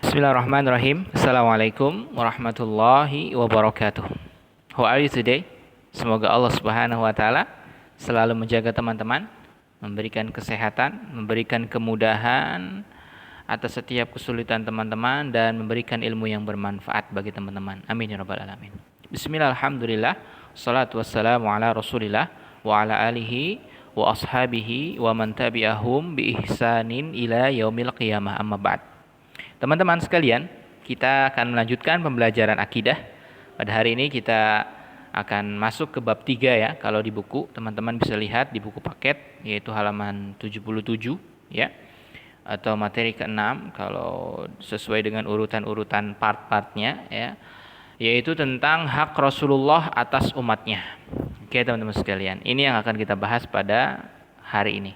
Bismillahirrahmanirrahim. Assalamualaikum warahmatullahi wabarakatuh. How are you today? Semoga Allah Subhanahu wa taala selalu menjaga teman-teman, memberikan kesehatan, memberikan kemudahan atas setiap kesulitan teman-teman dan memberikan ilmu yang bermanfaat bagi teman-teman. Amin ya rabbal alamin. Bismillah, alhamdulillah, salatu wassalamu ala Rasulillah wa ala alihi wa ashabihi wa man tabi'ahum bi ihsanin ila yaumil qiyamah, amma ba'd. Teman-teman sekalian, kita akan melanjutkan pembelajaran akidah. Pada hari ini kita akan masuk ke bab 3 ya. Kalau di buku, teman-teman bisa lihat di buku paket, yaitu halaman 77 ya. Atau materi ke-6 kalau sesuai dengan urutan-urutan part-partnya ya. Yaitu tentang hak Rasulullah atas umatnya. Oke teman-teman sekalian, ini yang akan kita bahas pada hari ini.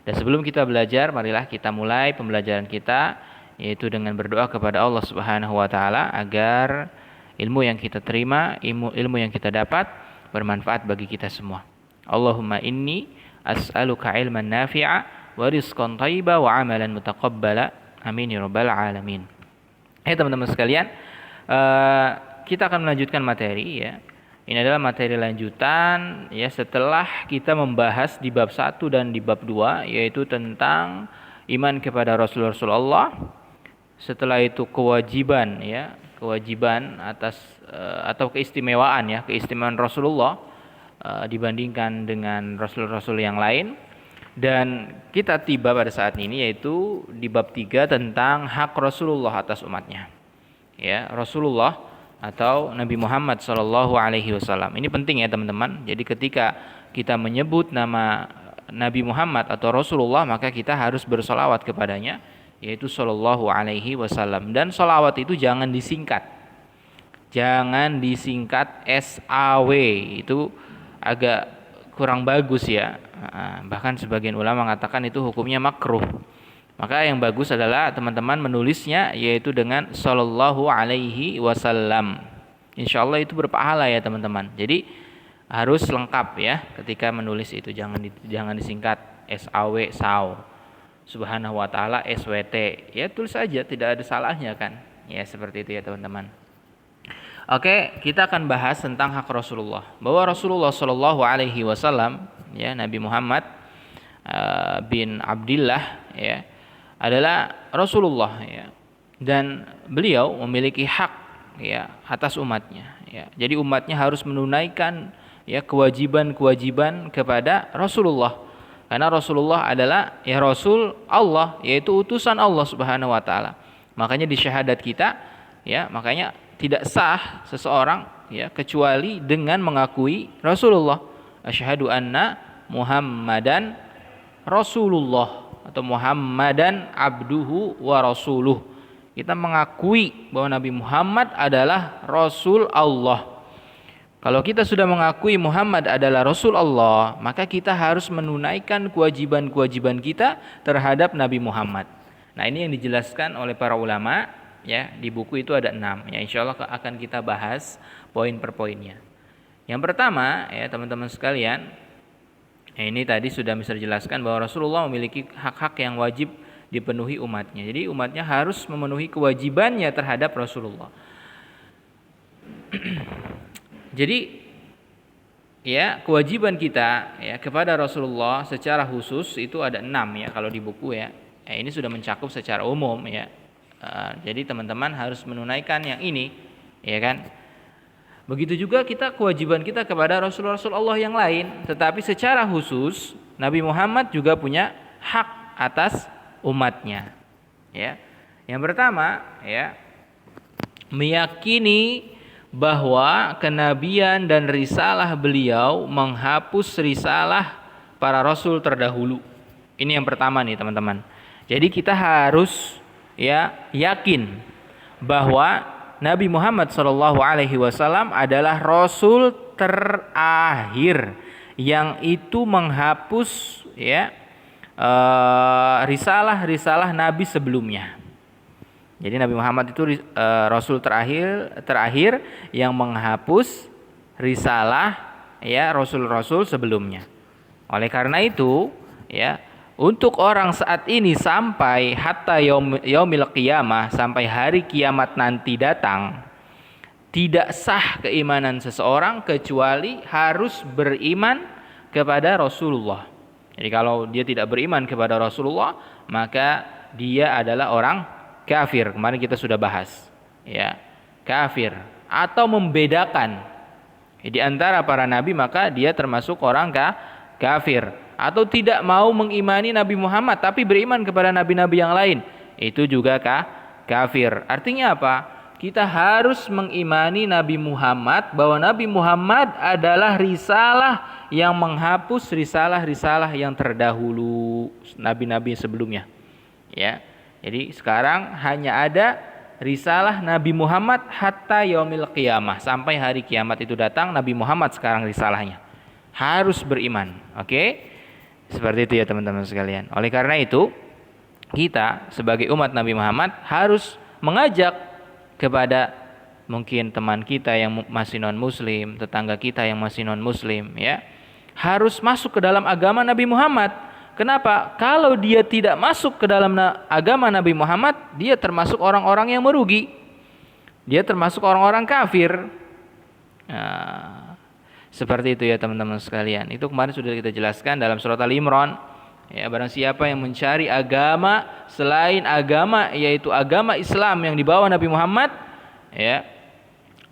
Dan sebelum kita belajar, marilah kita mulai pembelajaran kita, yaitu dengan berdoa kepada Allah Subhanahu wa taala agar ilmu yang kita terima, ilmu yang kita dapat bermanfaat bagi kita semua. Allahumma inni as'aluka ilman nafi'a wa rizqan thayyiba wa amalan mutaqabbala. Amin ya rabbal alamin. Teman-teman sekalian, kita akan melanjutkan materi ya. Ini adalah materi lanjutan ya setelah kita membahas di bab 1 dan di bab 2, yaitu tentang iman kepada Rasul-Rasul Allah. Setelah itu kewajiban atas atau keistimewaan Rasulullah dibandingkan dengan rasul-rasul yang lain. Dan kita tiba pada saat ini yaitu di bab 3 tentang hak Rasulullah atas umatnya. Ya, Rasulullah atau Nabi Muhammad sallallahu alaihi wasallam. Ini penting ya teman-teman. Jadi ketika kita menyebut nama Nabi Muhammad atau Rasulullah, maka kita harus bersolawat kepadanya, yaitu sallallahu alaihi wasallam. Dan solawat itu jangan disingkat SAW, itu agak kurang bagus ya. Bahkan sebagian ulama mengatakan itu hukumnya makruh. Maka yang bagus adalah teman-teman menulisnya yaitu dengan sallallahu alaihi wasallam. Insyaallah itu berpahala ya teman-teman. Jadi harus lengkap ya ketika menulis itu, jangan disingkat SAW. Subhanahu wa ta'ala SWT, ya tulis saja, tidak ada salahnya kan ya, seperti itu ya teman-teman. Oke, kita akan bahas tentang hak Rasulullah, bahwa Rasulullah Shallallahu alaihi wasallam ya, Nabi Muhammad bin Abdillah ya, adalah Rasulullah ya, dan beliau memiliki hak ya atas umatnya ya. Jadi umatnya harus menunaikan ya kewajiban-kewajiban kepada Rasulullah. Karena Rasulullah adalah ya Rasul Allah, yaitu utusan Allah Subhanahu wa taala. Makanya di syahadat kita ya, makanya tidak sah seseorang ya kecuali dengan mengakui Rasulullah. Asyhadu anna Muhammadan Rasulullah atau Muhammadan abduhu wa rasuluh. Kita mengakui bahwa Nabi Muhammad adalah Rasul Allah. Kalau kita sudah mengakui Muhammad adalah Rasul Allah, maka kita harus menunaikan kewajiban-kewajiban kita terhadap Nabi Muhammad. Nah, ini yang dijelaskan oleh para ulama ya, di buku itu ada 6 ya, insyaallah akan kita bahas poin per poinnya. Yang pertama ya teman-teman sekalian, ini tadi sudah bisa dijelaskan bahwa Rasulullah memiliki hak-hak yang wajib dipenuhi umatnya. Jadi umatnya harus memenuhi kewajibannya terhadap Rasulullah. Jadi ya kewajiban kita ya kepada Rasulullah secara khusus itu ada 6 ya kalau di buku ya. Ini sudah mencakup secara umum ya. Jadi teman-teman harus menunaikan yang ini ya kan. Begitu juga kewajiban kita kepada Rasul-Rasul Allah yang lain, tetapi secara khusus Nabi Muhammad juga punya hak atas umatnya ya. Yang pertama ya, meyakini bahwa kenabian dan risalah beliau menghapus risalah para rasul terdahulu. Ini yang pertama nih teman-teman. Jadi kita harus ya yakin bahwa Nabi Muhammad SAW adalah rasul terakhir yang itu menghapus ya risalah-risalah nabi sebelumnya. Jadi Nabi Muhammad itu Rasul terakhir yang menghapus risalah ya Rasul-Rasul sebelumnya. Oleh karena itu ya Untuk orang saat ini sampai hatta yaumil qiyamah, sampai hari kiamat nanti datang, tidak sah keimanan seseorang kecuali harus beriman kepada Rasulullah. Jadi kalau dia tidak beriman kepada Rasulullah, maka dia adalah orang kafir. Kemarin kita sudah bahas, ya, kafir atau membedakan di antara para nabi, maka dia termasuk orang kafir. Atau tidak mau mengimani Nabi Muhammad tapi beriman kepada nabi-nabi yang lain, itu juga kafir. Artinya apa? Kita harus mengimani Nabi Muhammad, bahwa Nabi Muhammad adalah risalah yang menghapus risalah-risalah yang terdahulu, nabi-nabi sebelumnya. Ya. Jadi sekarang hanya ada risalah Nabi Muhammad hatta yaumil qiyamah, sampai hari kiamat itu datang, Nabi Muhammad sekarang risalahnya. Harus beriman. Oke? Seperti itu ya teman-teman sekalian. Oleh karena itu, kita sebagai umat Nabi Muhammad harus mengajak kepada mungkin teman kita yang masih non-muslim, tetangga kita yang masih non-muslim, ya, harus masuk ke dalam agama Nabi Muhammad. Kenapa? Kalau dia tidak masuk ke dalam agama Nabi Muhammad, dia termasuk orang-orang yang merugi. Dia termasuk orang-orang kafir. Nah, seperti itu ya teman-teman sekalian. Itu kemarin sudah kita jelaskan dalam surat Al-Imran. Ya, barang siapa yang mencari agama selain agama, yaitu agama Islam yang dibawa Nabi Muhammad, ya,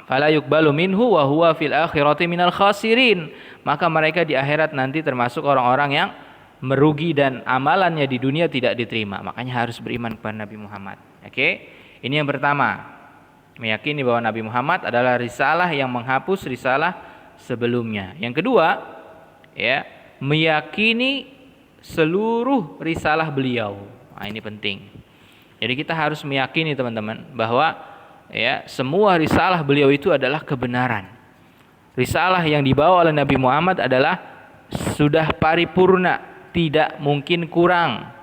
fala yuqbalu minhu wa huwa fil akhirati minal khasirin. Maka mereka di akhirat nanti termasuk orang-orang yang merugi dan amalannya di dunia tidak diterima. Makanya harus beriman kepada Nabi Muhammad. Oke? Ini yang pertama. Meyakini bahwa Nabi Muhammad adalah risalah yang menghapus risalah sebelumnya. Yang kedua, ya, meyakini seluruh risalah beliau. Nah, ini penting. Jadi kita harus meyakini teman-teman bahwa, ya, semua risalah beliau itu adalah kebenaran. Risalah yang dibawa oleh Nabi Muhammad adalah sudah paripurna, tidak mungkin kurang,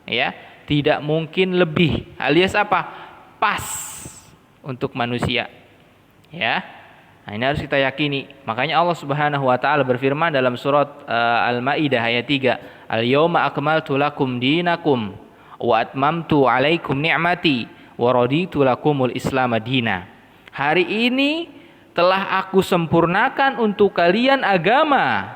ya, tidak mungkin lebih. Alias apa? Pas untuk manusia. Ya. Nah, ini harus kita yakini. Makanya Allah Subhanahu wa taala berfirman dalam surat Al-Maidah ayat 3, "Al-yauma akmaltu lakum dinakum wa atmamtu 'alaikum ni'mati wa raditu lakumul Islam madina." Hari ini telah aku sempurnakan untuk kalian agama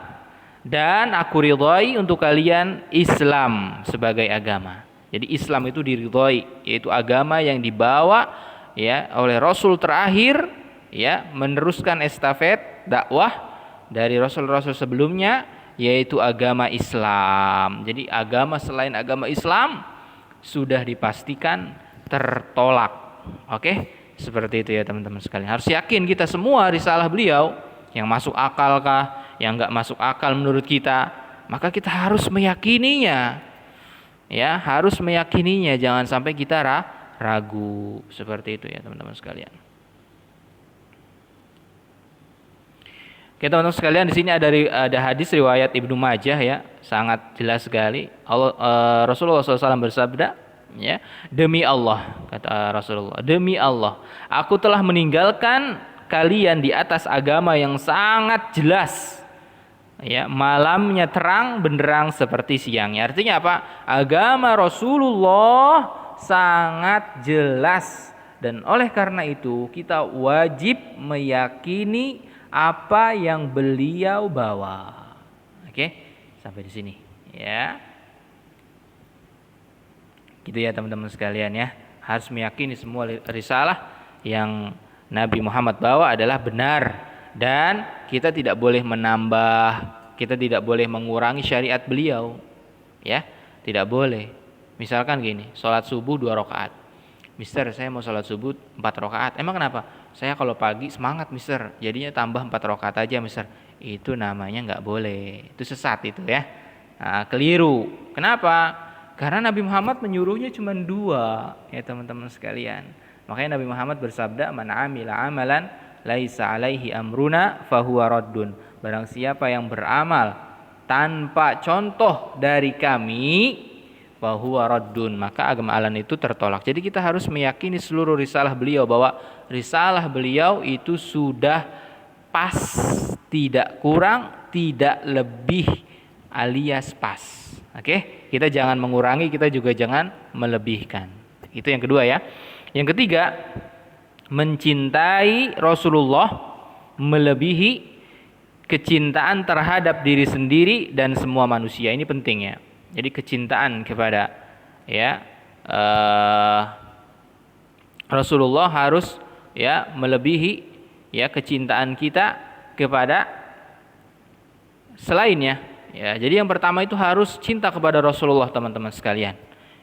dan aku ridhai untuk kalian Islam sebagai agama. Jadi Islam itu diridhai, yaitu agama yang dibawa, ya, oleh Rasul terakhir, ya, meneruskan estafet dakwah dari rasul-rasul sebelumnya, yaitu agama Islam. Jadi agama selain agama Islam sudah dipastikan tertolak. Oke? Seperti itu ya teman-teman sekalian. Harus yakin kita semua risalah beliau, yang masuk akal kah, yang enggak masuk akal menurut kita, maka kita harus meyakininya. Ya, harus meyakininya, jangan sampai kita ragu. Seperti itu ya teman-teman sekalian. Oke teman-teman sekalian, di sini ada hadis riwayat Ibnu Majah, ya, sangat jelas sekali. Rasulullah SAW bersabda, ya, demi Allah, kata Rasulullah, demi Allah, aku telah meninggalkan kalian di atas agama yang sangat jelas, ya, malamnya terang benderang seperti siangnya. Artinya apa? Agama Rasulullah sangat jelas, dan oleh karena itu kita wajib meyakini apa yang beliau bawa. Oke, sampai di sini, ya. Gitu ya teman-teman sekalian, ya. Harus meyakini semua risalah yang Nabi Muhammad bawa adalah benar, dan kita tidak boleh menambah, kita tidak boleh mengurangi syariat beliau, ya. Tidak boleh. Misalkan gini, sholat subuh 2 rakaat. Mister, saya mau sholat subuh 4 rakaat. Emang kenapa? Saya kalau pagi semangat, mister, jadinya tambah 4 rakaat aja, mister. Itu namanya nggak boleh. Itu sesat itu, ya. Nah, keliru. Kenapa? Karena Nabi Muhammad menyuruhnya cuma 2, ya teman-teman sekalian. Makanya Nabi Muhammad bersabda, "Man 'amila 'amalan laisa 'alaihi amruna fahuwa raddun." Barang siapa yang beramal tanpa contoh dari kami, fahuwa raddun, maka amalan itu tertolak. Jadi kita harus meyakini seluruh risalah beliau, bahwa risalah beliau itu sudah pas, tidak kurang, tidak lebih, alias pas. Oke, kita jangan mengurangi, kita juga jangan melebihkan. Itu yang kedua ya. Yang ketiga, mencintai Rasulullah melebihi kecintaan terhadap diri sendiri dan semua manusia. Ini penting ya. Jadi kecintaan kepada ya Rasulullah harus ya melebihi ya kecintaan kita kepada selainnya. Ya, jadi yang pertama itu harus cinta kepada Rasulullah, teman-teman sekalian.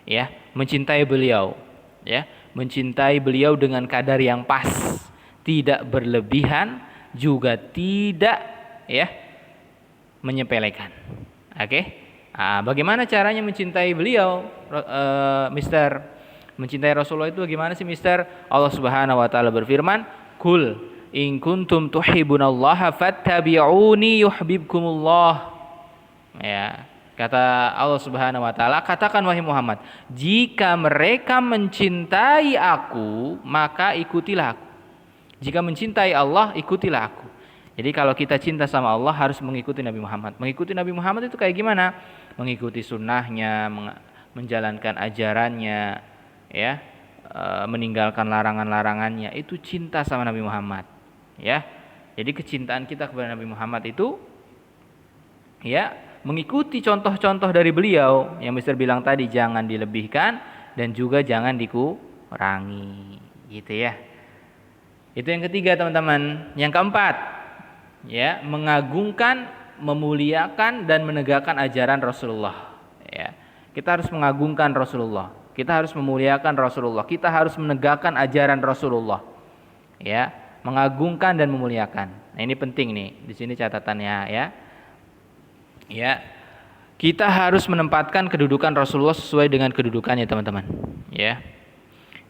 Ya, mencintai beliau. Ya, mencintai beliau dengan kadar yang pas, tidak berlebihan, juga tidak ya menyepelekan. Oke? Bagaimana caranya mencintai beliau, Mister? Mencintai Rasulullah itu bagaimana sih, Mister? Allah Subhanahu wa taala berfirman, "Qul in kuntum tuhibbunallaha fattabi'uni yuhibbukumullah." Ya, kata Allah Subhanahu wa taala, katakan wahai Muhammad, jika mereka mencintai aku, maka ikutilah aku. Jika mencintai Allah, ikutilah aku. Jadi kalau kita cinta sama Allah harus mengikuti Nabi Muhammad. Mengikuti Nabi Muhammad itu kayak gimana? Mengikuti sunnahnya, menjalankan ajarannya, ya, meninggalkan larangan-larangannya. Itu cinta sama Nabi Muhammad. Ya, jadi kecintaan kita kepada Nabi Muhammad itu, ya, mengikuti contoh-contoh dari beliau yang Mister bilang tadi, jangan dilebihkan dan juga jangan dikurangi, gitu ya. Itu yang ketiga, teman-teman. Yang keempat, ya, mengagungkan, memuliakan dan menegakkan ajaran Rasulullah. Ya, kita harus mengagungkan Rasulullah, kita harus memuliakan Rasulullah, kita harus menegakkan ajaran Rasulullah. Ya, mengagungkan dan memuliakan. Nah, ini penting nih. Di sini catatannya ya. Ya, kita harus menempatkan kedudukan Rasulullah sesuai dengan kedudukannya, teman-teman. Ya,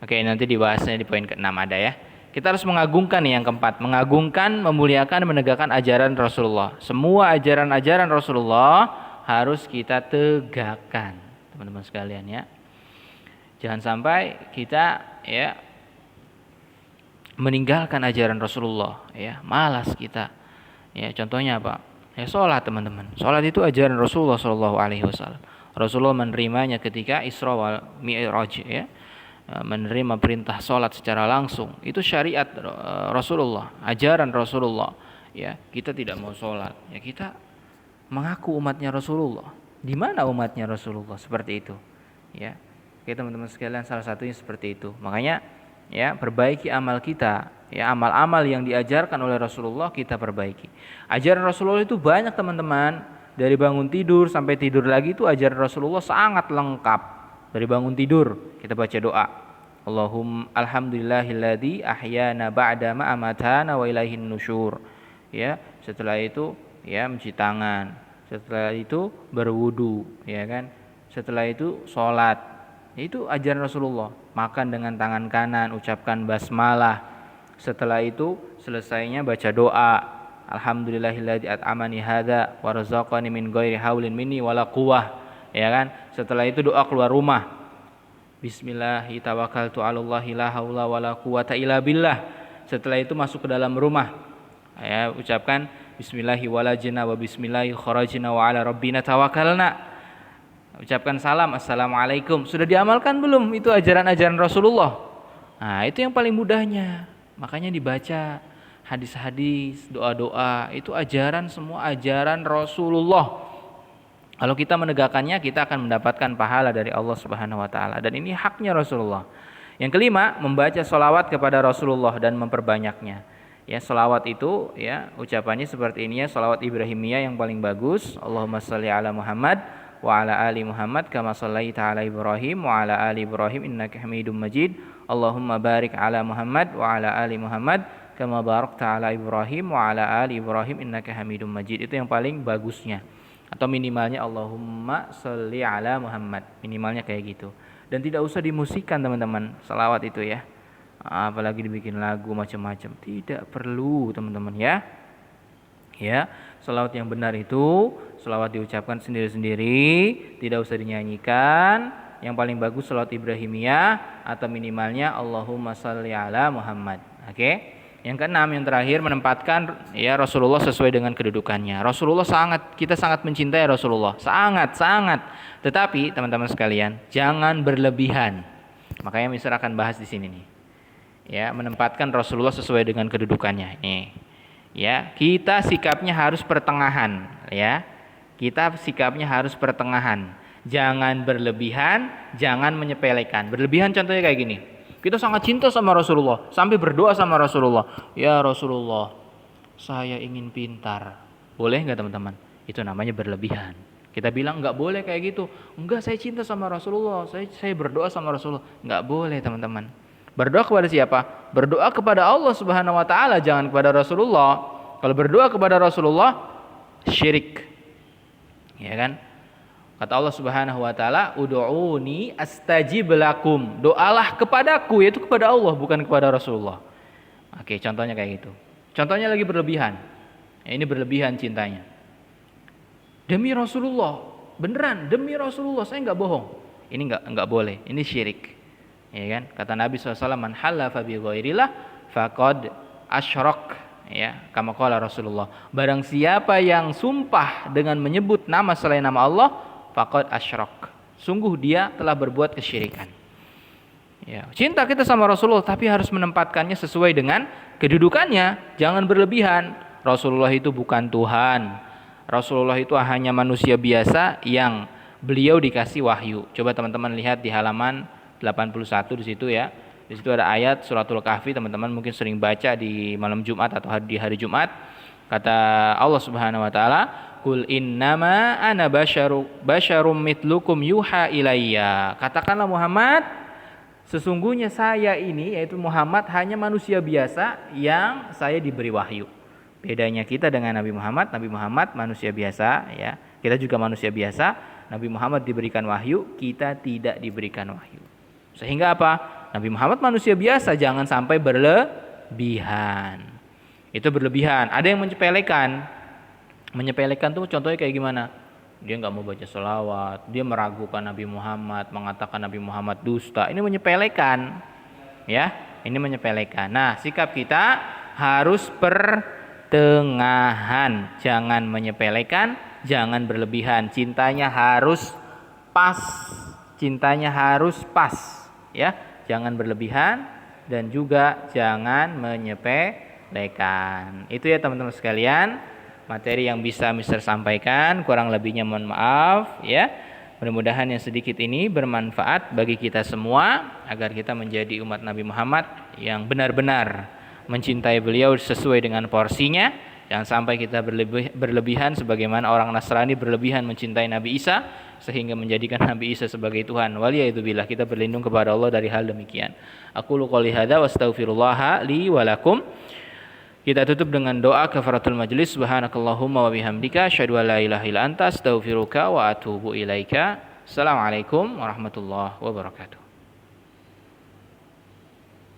oke, nanti dibahasnya di poin ke-6 ada ya. Kita harus mengagungkan nih yang keempat, mengagungkan, memuliakan, menegakkan ajaran Rasulullah. Semua ajaran-ajaran Rasulullah harus kita tegakkan, teman-teman sekalian ya. Jangan sampai kita ya meninggalkan ajaran Rasulullah ya, malas kita. Ya, contohnya apa? Ya, sholat, teman-teman. Sholat itu ajaran Rasulullah Shallallahu Alaihi Wasallam. Rasulullah menerimanya ketika Isra wal Mi'raj ya. Menerima perintah sholat secara langsung, itu syariat Rasulullah, ajaran Rasulullah. Ya, kita tidak mau sholat, ya kita mengaku umatnya Rasulullah. Di mana umatnya Rasulullah seperti itu? Ya, oke, teman-teman sekalian, salah satunya seperti itu. Makanya, ya, perbaiki amal kita. Ya, amal-amal yang diajarkan oleh Rasulullah kita perbaiki. Ajaran Rasulullah itu banyak, teman-teman. Dari bangun tidur sampai tidur lagi itu ajaran Rasulullah sangat lengkap. Dari bangun tidur kita baca doa, Allahumma alhamdulillahilladzi ahyana ba'da ma amatana wa ilaihin nusyur. Ya, setelah itu ya mencuci tangan, setelah itu berwudu, ya kan? Setelah itu sholat. Itu ajaran Rasulullah. Makan dengan tangan kanan, ucapkan basmalah. Setelah itu selesainya baca doa, alhamdulillahilladzi at'amani hadza wa razaqani min ghairi haulin minni wala quwwah. Ya kan? Setelah itu doa keluar rumah. Bismillahi tawakkaltu 'alallahi la haula wala quwata illa billah. Setelah itu masuk ke dalam rumah. Ya, ucapkan bismillahi walajna wa bismillahi kharajna wa 'ala rabbina tawakkalna. Ucapkan salam, assalamualaikum. Sudah diamalkan belum itu ajaran-ajaran Rasulullah? Nah, itu yang paling mudahnya. Makanya dibaca hadis-hadis, doa-doa, itu ajaran, semua ajaran Rasulullah. Kalau kita menegakkannya, kita akan mendapatkan pahala dari Allah Subhanahu wa taala, dan ini haknya Rasulullah. Yang kelima, membaca sholawat kepada Rasulullah dan memperbanyaknya. Ya, sholawat itu ya ucapannya seperti ini ya, sholawat Ibrahimiyah yang paling bagus. Allahumma shalli ala Muhammad wa ala ali Muhammad kama shallaita ala Ibrahim wa ala ali Ibrahim innaka Hamidum Majid. Allahumma barik ala Muhammad wa ala ali Muhammad kama barakta ala Ibrahim wa ala ali Ibrahim innaka Hamidum Majid. Itu yang paling bagusnya. Atau minimalnya Allahumma sholli ala Muhammad, minimalnya kayak gitu. Dan tidak usah dimusikkan, teman-teman, salawat itu ya, apalagi dibikin lagu macam-macam, tidak perlu, teman-teman ya. Ya, salawat yang benar itu salawat diucapkan sendiri-sendiri, tidak usah dinyanyikan. Yang paling bagus salawat Ibrahimiyah atau minimalnya Allahumma sholli ala Muhammad. Oke. Yang keenam, yang terakhir, menempatkan ya Rasulullah sesuai dengan kedudukannya. Kita sangat mencintai Rasulullah, sangat. Tetapi teman-teman sekalian, jangan berlebihan. Makanya Mister akan bahas di sini nih. Ya, menempatkan Rasulullah sesuai dengan kedudukannya. Nih. Ya, kita sikapnya harus pertengahan, ya. Kita sikapnya harus pertengahan. Jangan berlebihan, jangan menyepelekan. Berlebihan contohnya kayak gini. Kita sangat cinta sama Rasulullah, sampai berdoa sama Rasulullah. Ya Rasulullah, saya ingin pintar. Boleh nggak teman-teman? Itu namanya berlebihan. Kita bilang nggak boleh kayak gitu. Enggak, saya cinta sama Rasulullah. Saya berdoa sama Rasulullah. Nggak boleh teman-teman. Berdoa kepada siapa? Berdoa kepada Allah Subhanahu Wa Taala, jangan kepada Rasulullah. Kalau berdoa kepada Rasulullah, syirik. Ya kan? Kata Allah Subhanahu wa taala, "Ud'uuni astajib lakum." Doalah kepadaku, yaitu kepada Allah, bukan kepada Rasulullah. Oke, contohnya kayak gitu. Contohnya lagi berlebihan. Ya, ini berlebihan cintanya. Demi Rasulullah, beneran demi Rasulullah, saya enggak bohong. Ini enggak boleh, ini syirik. Ya kan? Kata Nabi SAW, "Man halafa bi ghairillah faqad asyrak." Ya, kama qala Rasulullah. Barang siapa yang sumpah dengan menyebut nama selain nama Allah, faqad asyrak. Sungguh dia telah berbuat kesyirikan. Ya, cinta kita sama Rasulullah tapi harus menempatkannya sesuai dengan kedudukannya, jangan berlebihan. Rasulullah itu bukan Tuhan. Rasulullah itu hanya manusia biasa yang beliau dikasih wahyu. Coba teman-teman lihat di halaman 81 di situ ya. Di situ ada ayat suratul Kahfi, teman-teman mungkin sering baca di malam Jumat atau di hari Jumat. Kata Allah Subhanahu wa taala, "Qul innama ana basyarum mitlukum yuha ilayya." Katakanlah Muhammad, sesungguhnya saya ini, yaitu Muhammad, hanya manusia biasa yang saya diberi wahyu. Bedanya kita dengan Nabi Muhammad manusia biasa ya. Kita juga manusia biasa, Nabi Muhammad diberikan wahyu, kita tidak diberikan wahyu. Sehingga apa? Nabi Muhammad manusia biasa, jangan sampai berlebihan. Itu berlebihan. Ada yang menyepelekan. Menyepelekan tuh contohnya kayak gimana? Dia nggak mau baca selawat, dia meragukan Nabi Muhammad, mengatakan Nabi Muhammad dusta. Ini menyepelekan, ya. Ini menyepelekan. Nah, sikap kita harus pertengahan, jangan menyepelekan, jangan berlebihan. Cintanya harus pas, ya. Jangan berlebihan dan juga jangan menyepelekan. Itu ya teman-teman sekalian, materi yang bisa Mister sampaikan, kurang lebihnya mohon maaf ya. Mudah-mudahan yang sedikit ini bermanfaat bagi kita semua agar kita menjadi umat Nabi Muhammad yang benar-benar mencintai beliau sesuai dengan porsinya. Jangan sampai kita berlebihan sebagaimana orang Nasrani berlebihan mencintai Nabi Isa sehingga menjadikan Nabi Isa sebagai Tuhan. Waliyadzubillah, kita berlindung kepada Allah dari hal demikian. Aqulu qouli hadza wa astaghfirullah li wa lakum. Kita tutup dengan doa kafaratul majlis. Subhanakallahumma wa bihamdika asyhadu an la ilaha illa anta astaghfiruka wa atubu ilaika. Assalamualaikum warahmatullahi wabarakatuh.